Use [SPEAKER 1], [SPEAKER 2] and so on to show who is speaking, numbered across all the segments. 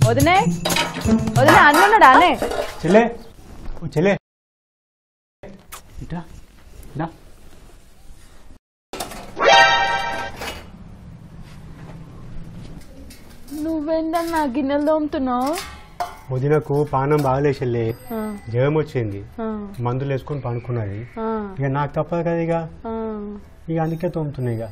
[SPEAKER 1] వదినే వదినే అన్నున్నాడా అనే
[SPEAKER 2] చెల్లే చెల్లే ఇట్రా ఇట్రా
[SPEAKER 1] నువ్వేంటన్నా గిన్నెలు తోముతున్నావు
[SPEAKER 2] వదినకు పానం బాగలే చెల్లే జ్వరం వచ్చింది మందులు వేసుకొని పనుకున్నది ఇక నాకు తప్పదు కదా ఇక అందుకే తోముతున్నా ఇక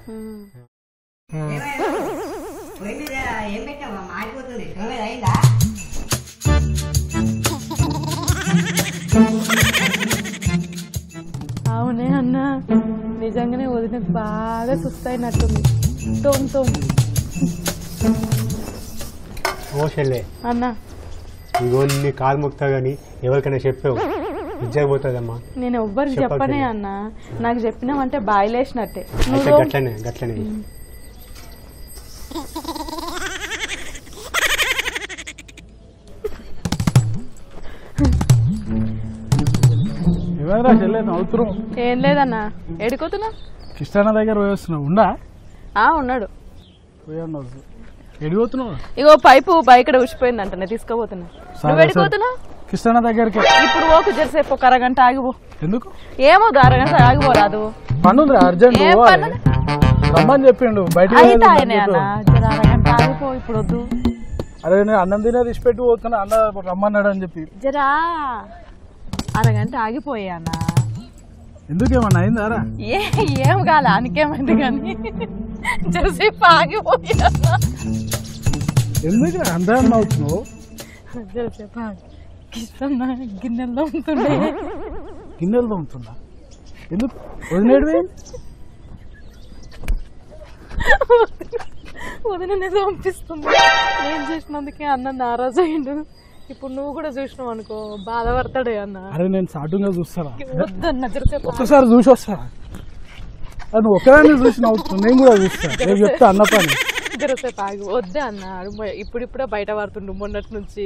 [SPEAKER 1] అవునే అన్న నిజంగానే వదినకు బాగా సుస్తైనట్టుంది తోము తోము
[SPEAKER 2] ఓ చెల్లే
[SPEAKER 1] అన్న
[SPEAKER 2] ఇగో నీ కాలు మొక్తా గానీ ఎవరికైనా చెప్పావు ఇజ్జకపోతుందమ్మా
[SPEAKER 1] నేను ఎవ్వరికి చెప్పనే అన్న నాకు చెప్పినామంటే బాయిలేసినట్టే
[SPEAKER 2] గట్లనే గట్లనే
[SPEAKER 1] ఏం లేదన్నా ఎడుకోతున్నా
[SPEAKER 3] కృష్ణ దగ్గర పోయేస్తున్నావు ఉండా
[SPEAKER 1] ఉన్నాడు
[SPEAKER 3] ఎడిపోతున్నావు
[SPEAKER 1] ఇగో పైపు బయట ఉసిపోయిందంట నేను తీసుకుపోతున్నా నువ్వు ఎడిపోతున్నా
[SPEAKER 3] కృష్ణ దగ్గరికి
[SPEAKER 1] ఇప్పుడు ఓకు జరిసేపు ఒక అరగంట ఆగిపో
[SPEAKER 3] ఎందుకు
[SPEAKER 1] ఏమో అరగంట ఆగిపోరాదు
[SPEAKER 3] పనుంది అర్జెంట్ రమ్మని చెప్పిండు బయట
[SPEAKER 1] అరగంట ఆగిపో ఇప్పుడు వద్దు
[SPEAKER 3] అరే నేను అన్నం తినే తీసిపెట్టి పోతున్నా అన్న రమ్మన్నాడు అని చెప్పి
[SPEAKER 1] జరా అరగంట ఆగిపోయా అన్న
[SPEAKER 3] ఎందుకేమన్నా అయిందారా
[SPEAKER 1] ఏం కాలే అనికేమైంది కానీ జరసేపు ఆగిపోయా
[SPEAKER 3] ఎందుకు అందరం అవుతున్నావు
[SPEAKER 1] జరసేపు గిన్నెలు తోముతుండే
[SPEAKER 3] గిన్నెలు తోముతుందా ఎందుకు వదిలేడు
[SPEAKER 1] వదిన పంపిస్తుంది నేను చేసినందుకే అన్న నారాజు అయ్యిండు ఇప్పుడు నువ్వు కూడా చూసినావు అనుకో బాధపడతాడే అన్న
[SPEAKER 3] అరే నేను సాటుగా చూస్తారా
[SPEAKER 1] వద్దన్న జరసేపు
[SPEAKER 3] ఒక్కసారి చూసి వస్తారా నువ్వు ఒకదాన్ని చూసి నవ్వుతున్నావు నేను కూడా చూస్తాను నేను చెప్తా అన్న పని
[SPEAKER 1] జరసేపు ఆగి వద్దే అన్న ఇప్పుడిప్పుడే బయట పడుతుండు మొన్నటి నుంచి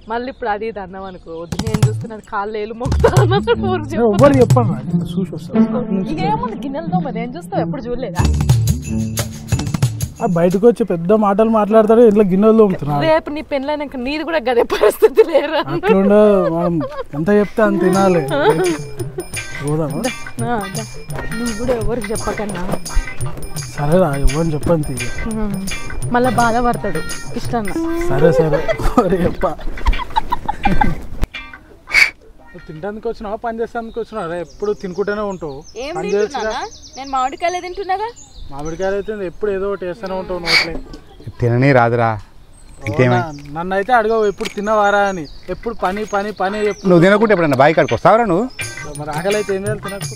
[SPEAKER 1] మళ్ళీ ఇప్పుడు అది ఇది అన్నావు అనుకో వద్దు నేను చూస్తున్నాను కాళ్ళు ఏళ్ళు మొక్కుతాను
[SPEAKER 3] ఎవరు చెప్పాను చూసి వస్తాను
[SPEAKER 1] ఇకేముంది గిన్నెలతో మరి ఏం చూస్తావు ఎప్పుడు చూడలేదా
[SPEAKER 3] బయటకు వచ్చి పెద్ద మాటలు మాట్లాడతాడు ఇంట్లో గిన్నెలు తోముతున్నారు
[SPEAKER 1] రేపు నీ పెళ్ళైనాక నీది కూడా గదే పరిస్థితి లేరా
[SPEAKER 3] అట్లుండే మనం ఎంత చెప్తే అంత తినాలి
[SPEAKER 1] నువ్వు కూడా ఎవరికి చెప్పకన్నా
[SPEAKER 3] సరేరా ఎవరిని చెప్పని తీయ
[SPEAKER 1] మళ్ళా బాధపడతాడు ఇష్టంగా
[SPEAKER 3] సరే సరే చెప్ప తినడానికి వచ్చినావా పని చేస్తానికి వచ్చినావా ఎప్పుడు తినుకుంటూనే ఉంటావు పని చేస్తా
[SPEAKER 1] నేను మామిడికాయలే తింటున్నాగా
[SPEAKER 3] మామిడికాయలు అయితే ఎప్పుడు ఏదో ఒకటి వేస్తూనే ఉంటావు నోట్లే
[SPEAKER 2] తినని రాదురా
[SPEAKER 3] నన్ను అయితే అడగవు ఎప్పుడు తిన్నవారా అని ఎప్పుడు పని పని పని
[SPEAKER 2] నువ్వు తినకుంటే ఎప్పుడన్నా బావి కాడికి వస్తావరా నువ్వు
[SPEAKER 3] మరి ఆకలి అయితే ఏం చేయాలి తినకు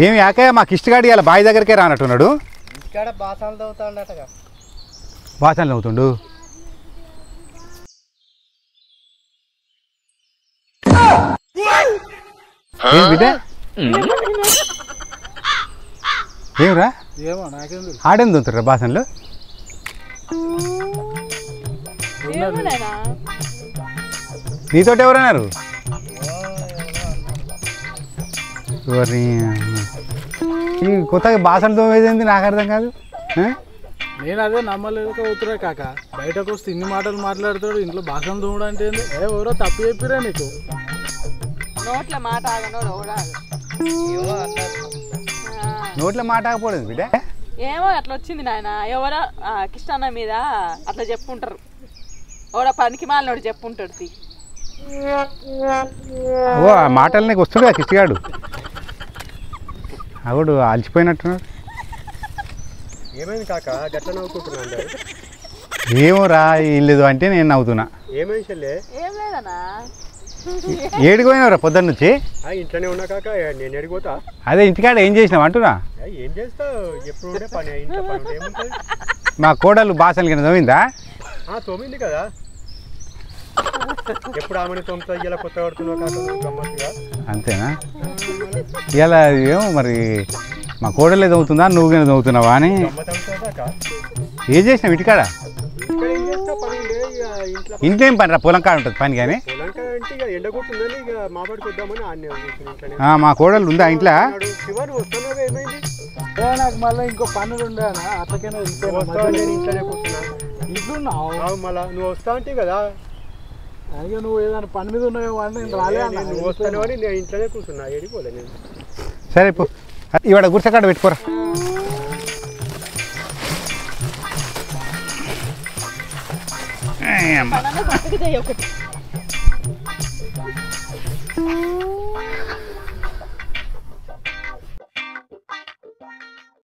[SPEAKER 2] ఏమి ఆకయ్య మాకు ఇష్టగాడి ఇలా బావి దగ్గరికే రానట్టున్నాడు బాసాలు అవుతుండు ఏమిరా
[SPEAKER 3] ఏమో నాకేం
[SPEAKER 2] ఆడేం దొంతురా బాసన్లు నీతోటి ఎవరన్నారు ఈ కొత్తగా బాసన్లు తోమేది నాకు అర్థం కాదు
[SPEAKER 3] నేను అదే నమ్మలేకపోతున్నా కాక బయటకు వస్తే ఇన్ని మాటలు మాట్లాడతాడు ఇంట్లో బాసన తోమడం అంటే ఎవరో తప్పు చెప్పిరా నీకు
[SPEAKER 1] నోట్ల మాట
[SPEAKER 2] నోట్ల మాట ఆగకూడదు బిడ్డ
[SPEAKER 1] ఏమో అట్లా వచ్చింది నాయన ఎవరో కిష్టన్న మీద అట్లా చెప్పుంటారు ఎవడో పనికి మాలినోడు చెప్పుంటాడు
[SPEAKER 2] ఓ ఆ మాటలు నీకు వస్తుండే కిష్టిగాడు ఆవిడు అలసిపోయినట్టున్నాడు
[SPEAKER 4] ఏమైంది కాక గట్ల నవ్వుకుంటున్నా
[SPEAKER 2] ఏమోరా ఇల్లేదు అంటే నేను నవ్వుతున్నా
[SPEAKER 4] ఏమైంది చెల్లె
[SPEAKER 1] ఏం లేదన్నా
[SPEAKER 2] ఏడిపోయినవరా పొద్దున్న నుంచి
[SPEAKER 4] ఇంట్లోనే ఉన్నా కాక నేను ఎడిపోతా
[SPEAKER 2] అదే ఇంటికాడ ఏం చేసినావు అంటున్నా
[SPEAKER 4] ఏం చేస్తావు ఎప్పుడు ఉండే పని ఇంట్లో పని ఏముంటుంది
[SPEAKER 2] మా కోడలు బాసలు కింద తోమిందా
[SPEAKER 4] తోమింది కదా ఎప్పుడు ఆమెను తోముతా ఇలా కొత్త పడుతున్నావు కాక గమ్మత్తుగా
[SPEAKER 2] అంతేనా ఇలా ఏమో మరి మా కోడలే తవ్వుతుందా నువ్వు కానీ తవ్వుతున్నావా అని ఏం చేసినావు ఇంటికాడ ఇంట్లో ఏం పని రా పొలం కాడ ఉంటుంది పని కానీ మా కోడలు ఉందా ఇంట్లో
[SPEAKER 3] నాకు మళ్ళీ ఇంకో పనులు ఉండే అన్న అట్లకైనా
[SPEAKER 4] వస్తావా నేను ఇంట్లోనే కూర్చున్నా
[SPEAKER 3] ఇట్లున్నావు
[SPEAKER 4] ఆగు మళ్ళా నువ్వు వస్తా అంటే కదా
[SPEAKER 3] అయ్యో నువ్వు ఏదైనా పని మీద ఉన్నావు అని నేను రాలే అన్న
[SPEAKER 4] నువ్వు వస్తాను అని నేను ఇంట్లోనే కూర్చున్నా ఏడిపోలే నేను
[SPEAKER 5] సరే పో ఇవాడ గుర్తకాడ పెట్టుకోరా
[SPEAKER 1] ఒకటి